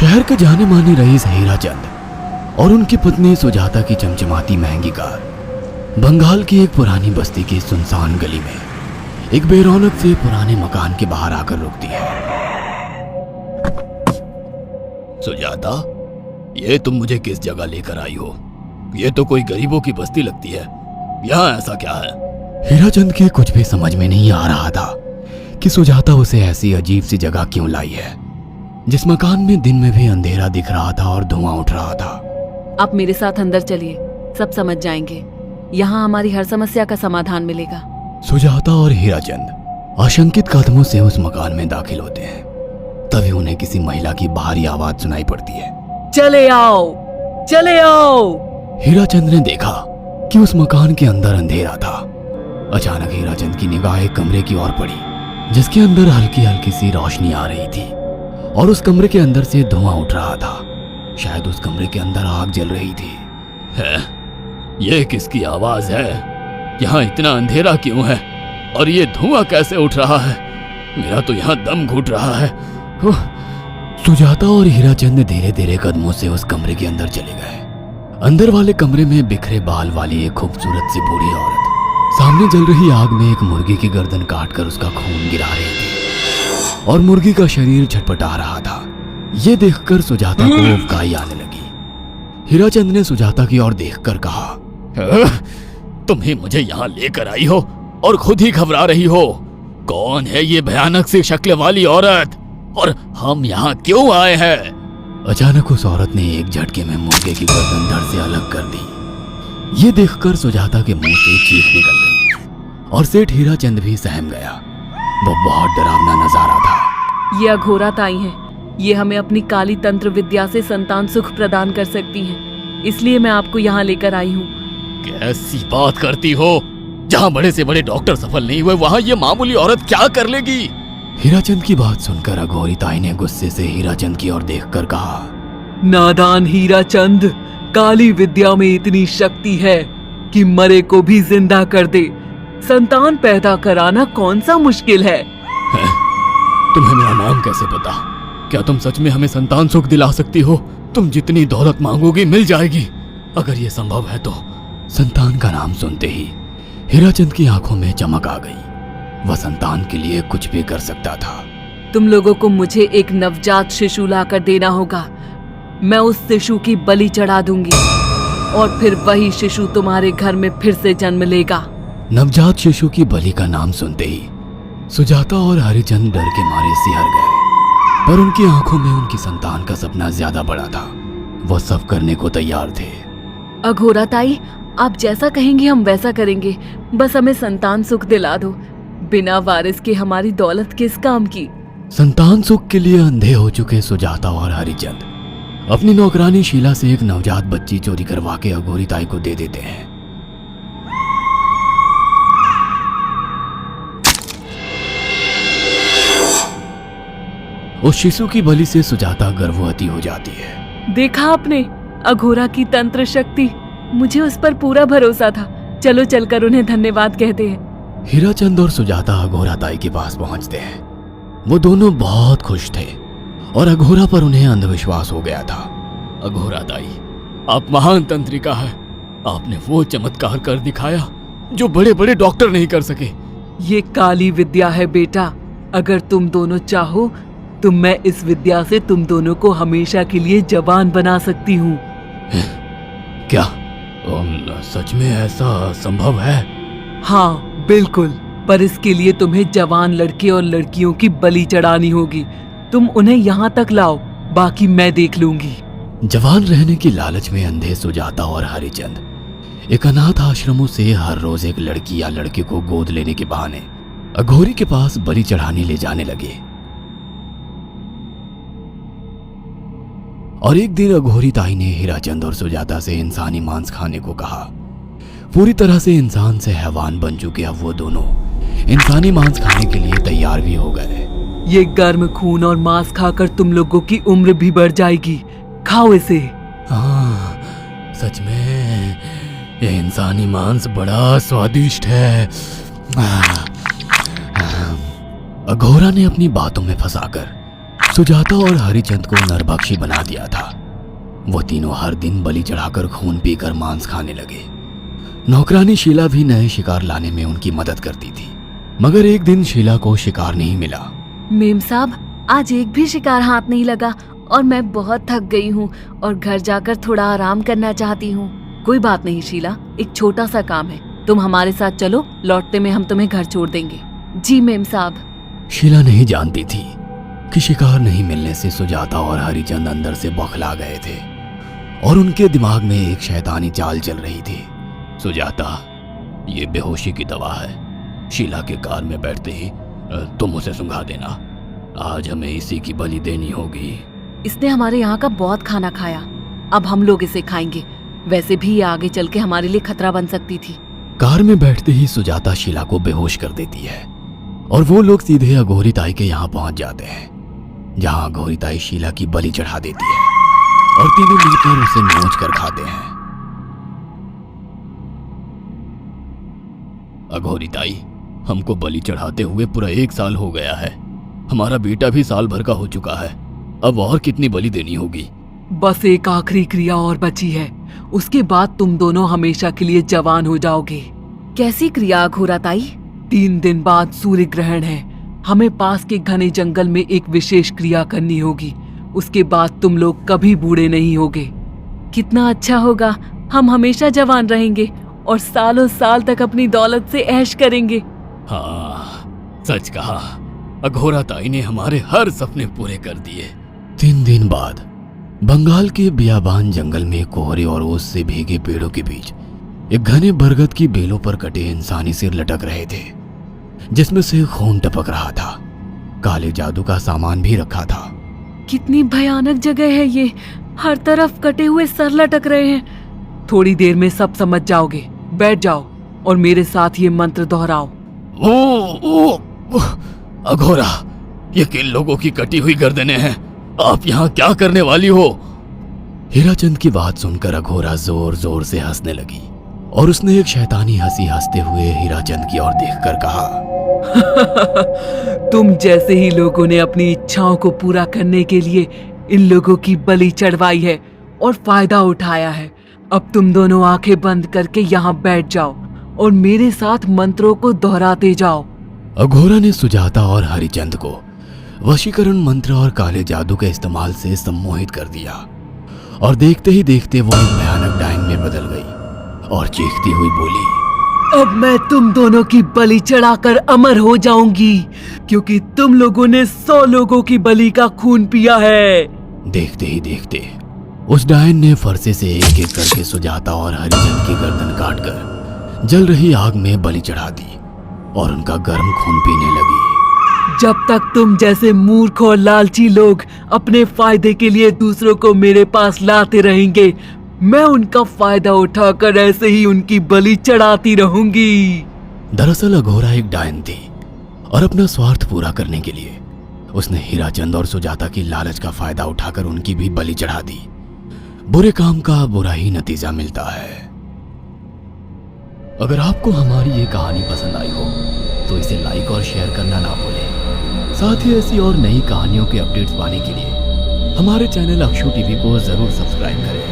शहर के जाने माने रईस हीराचंद और उनकी पत्नी सुजाता की चमचमाती महंगी कार बंगाल की एक पुरानी बस्ती की सुनसान गली में एक बेरौनक से पुराने मकान के बाहर आकर रुकती है। सुजाता, ये तुम मुझे किस जगह लेकर आई हो? ये तो कोई गरीबों की बस्ती लगती है, यहाँ ऐसा क्या है? हीराचंद के कुछ भी समझ में नहीं आ रहा था कि सुजाता उसे ऐसी अजीब सी जगह क्यों लाई है, जिस मकान में दिन में भी अंधेरा दिख रहा था और धुआं उठ रहा था। आप मेरे साथ अंदर चलिए, सब समझ जाएंगे। यहाँ हमारी हर समस्या का समाधान मिलेगा। सुजाता और हीराचंद आशंकित कदमों से उस मकान में दाखिल होते हैं। तभी उन्हें किसी महिला की बाहरी आवाज सुनाई पड़ती है। चले आओ, चले आओ। हीराचंद ने देखा कि उस मकान के अंदर अंधेरा था। अचानक हीराचंद की निगाह एक कमरे की ओर पड़ी, जिसके अंदर हल्की हल्की सी रोशनी आ रही थी और उस कमरे के अंदर से धुआं उठ रहा था। शायद उस कमरे के अंदर आग जल रही थी। है? ये किसकी आवाज है? यहाँ इतना अंधेरा क्यों है और ये धुआं कैसे उठ रहा है? मेरा तो यहाँ दम घुट रहा है। सुजाता और हीराचंद धीरे धीरे कदमों से उस कमरे के अंदर चले गए। अंदर वाले कमरे में बिखरे बाल वाली एक खूबसूरत सी बूढ़ी औरत सामने जल रही आग में एक मुर्गी की गर्दन काटकर उसका खून गिरा रही थी और मुर्गी का शरीर छटपटा रहा था। ये देखकर सुजाता को उबकाई आने लगी। हीराचंद ने सुजाता की ओर देखकर कहा, तुम ही मुझे यहाँ लेकर आई हो और खुद ही घबरा रही हो। कौन है ये भयानक सी शक्ल वाली औरत और हम यहाँ क्यों आए हैं? अचानक उस औरत ने एक झटके में मुर्गे की गर्दन धड़ से अलग कर दी। ये देखकर सुजाता के मुंह से चीख निकल गई और सेठ हीराचंद भी सहम गया। वो बहुत डरावना नजारा था। ये अघोरा ताई हैं। ये हमें अपनी काली तंत्र विद्या से संतान सुख प्रदान कर सकती हैं। इसलिए मैं आपको यहाँ लेकर आई हूँ। कैसी बात करती हो? जहाँ बड़े से बड़े डॉक्टर सफल नहीं हुए, वहाँ ये मामूली औरत क्या कर लेगी? हीराचंद की बात सुनकर अघोरी ताई ने गुस्से से हीराचंद की ओर देखकर कहा, नादान हीराचंद, काली विद्या में इतनी शक्ति है कि मरे को भी जिंदा कर दे। संतान पैदा कराना कौन सा मुश्किल है? तुम्हें मेरा नाम कैसे पता? क्या तुम सच में हमें संतान सुख दिला सकती हो? तुम जितनी दौलत मांगोगी मिल जाएगी, अगर ये संभव है तो। संतान का नाम सुनते ही हीराचंद की आंखों में चमक आ गई। वह संतान के लिए कुछ भी कर सकता था। तुम लोगों को मुझे एक नवजात शिशु लाकर देना होगा। मैं उस शिशु की बलि चढ़ा दूंगी और फिर वही शिशु तुम्हारे घर में फिर से जन्म लेगा। नवजात शिशु की बलि का नाम सुनते ही सुजाता और हरिचंद डर के मारे सिहर गए, पर उनकी आंखों में उनकी संतान का सपना ज्यादा बड़ा था। वो सब करने को तैयार थे। अघोरा ताई, आप जैसा कहेंगे हम वैसा करेंगे। बस हमें संतान सुख दिला दो। बिना वारिस के हमारी दौलत किस काम की? संतान सुख के लिए अंधे हो चुके सुजाता और हरिचंद अपनी नौकरानी शीला से एक नवजात बच्ची चोरी करवा के अघोरी ताई को दे देते हैं। उस शिशु की बलि से सुजाता गर्भवती हो जाती है। देखा आपने अघोरा की तंत्र शक्ति? मुझे उस पर पूरा भरोसा था। चलो चलकर उन्हें धन्यवाद कहते हैं। हीराचंद और सुजाता अघोरा ताई के पास पहुंचते हैं। वो दोनों बहुत खुश थे और अघोरा पर उन्हें अंधविश्वास हो गया था। अघोरा ताई, आप महान तंत्रिका है। आपने वो चमत्कार कर दिखाया जो बड़े बड़े डॉक्टर नहीं कर सके। ये काली विद्या है बेटा। अगर तुम दोनों चाहो तो मैं इस विद्या से तुम दोनों को हमेशा के लिए जवान बना सकती हूँ। क्या सच में ऐसा संभव है? हाँ बिल्कुल, पर इसके लिए तुम्हें जवान लड़के और लड़कियों की बलि चढ़ानी होगी। तुम उन्हें यहाँ तक लाओ, बाकी मैं देख लूंगी। जवान रहने की लालच में अंधे सुजाता और हरिचंद एक अनाथ आश्रमों से हर रोज एक लड़की या लड़के को गोद लेने के बहाने अघोरी के पास बलि चढ़ाने ले जाने लगे। और एक दिन अघोरी ताई ने हीराचंद और सुजाता से इंसानी मांस खाने को कहा। पूरी तरह से इंसान से हैवान बन चुके अब वो दोनों इंसानी मांस खाने के लिए तैयार भी हो गए। ये गर्म खून और मांस खाकर तुम लोगों की उम्र भी बढ़ जाएगी। खाओ इसे। हाँ, सच में ये इंसानी मांस बड़ा स्वादिष्ट है। अघोरा ने अपनी बातों में फंसाकर सुजाता और हरिचंद को नरभक्षी बना दिया था। वो तीनों हर दिन बलि चढ़ाकर खून पीकर मांस खाने लगे। नौकरानी शीला भी नए शिकार लाने में उनकी मदद करती थी, मगर एक दिन शीला को शिकार नहीं मिला। मेम साहब, आज एक भी शिकार हाथ नहीं लगा और मैं बहुत थक गई हूँ और घर जाकर थोड़ा आराम करना चाहती हूँ। कोई बात नहीं शीला, एक छोटा सा काम है, तुम हमारे साथ चलो, लौटते में हम तुम्हें घर छोड़ देंगे। जी मेम साहब। शीला नहीं जानती थी कि शिकार नहीं मिलने से सुजाता और हरिचंद अंदर से बौखला गए थे और उनके दिमाग में एक शैतानी चाल चल रही थी। सुजाता, ये बेहोशी की दवा है। शीला के कार में बैठते ही तुम उसे सुंघा देना। आज हमें इसी की बलि देनी होगी। इसने हमारे यहाँ का बहुत खाना खाया, अब हम लोग इसे खाएंगे। वैसे भी ये आगे चल के हमारे लिए खतरा बन सकती थी। कार में बैठते ही सुजाता शीला को बेहोश कर देती है और वो लोग सीधे अघोरी ताई के यहाँ पहुंच जाते हैं, जहाँ अघोरी ताई शीला की बलि चढ़ा देती है और तीनों मिलकर उसे नोच कर खाते हैं। अघोरी ताई, हमको बलि चढ़ाते हुए पूरा 1 साल हो गया है। हमारा बेटा भी साल भर का हो चुका है। अब और कितनी बलि देनी होगी? बस एक आखिरी क्रिया और बची है, उसके बाद तुम दोनों हमेशा के लिए जवान हो जाओगे। कैसी क्रिया अघोरा ताई? 3 दिन बाद सूर्य ग्रहण है, हमें पास के घने जंगल में एक विशेष क्रिया करनी होगी। उसके बाद तुम लोग कभी बूढ़े नहीं होगे। कितना अच्छा होगा, हम हमेशा जवान रहेंगे और सालों साल तक अपनी दौलत से ऐश करेंगे। हाँ, सच कहा। अघोरा ताई ने हमारे हर सपने पूरे कर दिए। 3 दिन बाद बंगाल के बियाबान जंगल में कोहरे और ओस से भीगे पेड़ों के बीच एक घने बरगद की बेलों पर कटे इंसानी सिर लटक रहे थे, जिसमें से खून टपक रहा था। काले जादू का सामान भी रखा था। कितनी भयानक जगह है ये, हर तरफ कटे हुए सर लटक रहे हैं। थोड़ी देर में सब समझ जाओगे। बैठ जाओ और मेरे साथ ये मंत्र दोहराओ। ओ, अघोरा, ये किन लोगों की कटी हुई गर्दनें हैं? आप यहाँ क्या करने वाली हो? हीराचंद की बात सुनकर अघोरा जोर जोर से हंसने लगी और उसने एक शैतानी हंसी हंसते हुए हीराचंद की ओर देखकर कहा, तुम जैसे ही लोगों ने अपनी इच्छाओं को पूरा करने के लिए इन लोगों की बलि चढ़वाई है और फायदा उठाया है। अब तुम दोनों आंखें बंद करके यहाँ बैठ जाओ और मेरे साथ मंत्रों को दोहराते जाओ। अघोरा ने सुजाता और हरिचंद को वशीकरण मंत्र और काले जादू के इस्तेमाल से सम्मोहित कर दिया और देखते ही देखते वो एक भयानक डायन में बदल गई और चीखती हुई बोली, अब मैं तुम दोनों की बलि चढ़ाकर अमर हो जाऊंगी, क्योंकि तुम लोगों ने 100 लोगों की बलि का खून पिया है। देखते ही देखते उस डायन ने फरसे से एक एक करके सुजाता और हरिचंद की गर्दन काटकर जल रही आग में बलि चढ़ा दी और उनका गर्म खून पीने लगी। जब तक तुम जैसे मूर्ख और लालची लोग अपने फायदे के लिए दूसरों को मेरे पास लाते रहेंगे, मैं उनका फायदा उठाकर ऐसे ही उनकी बलि चढ़ाती रहूंगी। दरअसल अघोरा एक डायन थी और अपना स्वार्थ पूरा करने के लिए उसने हीराचंद और सुजाता की लालच का फायदा उठाकर उनकी भी बलि चढ़ा दी। बुरे काम का बुरा ही नतीजा मिलता है। अगर आपको हमारी ये कहानी पसंद आई हो तो इसे लाइक और शेयर करना ना भूलें। साथ ही ऐसी और नई कहानियों के अपडेट्स पाने के लिए हमारे चैनल अक्षु टीवी को जरूर सब्सक्राइब करें।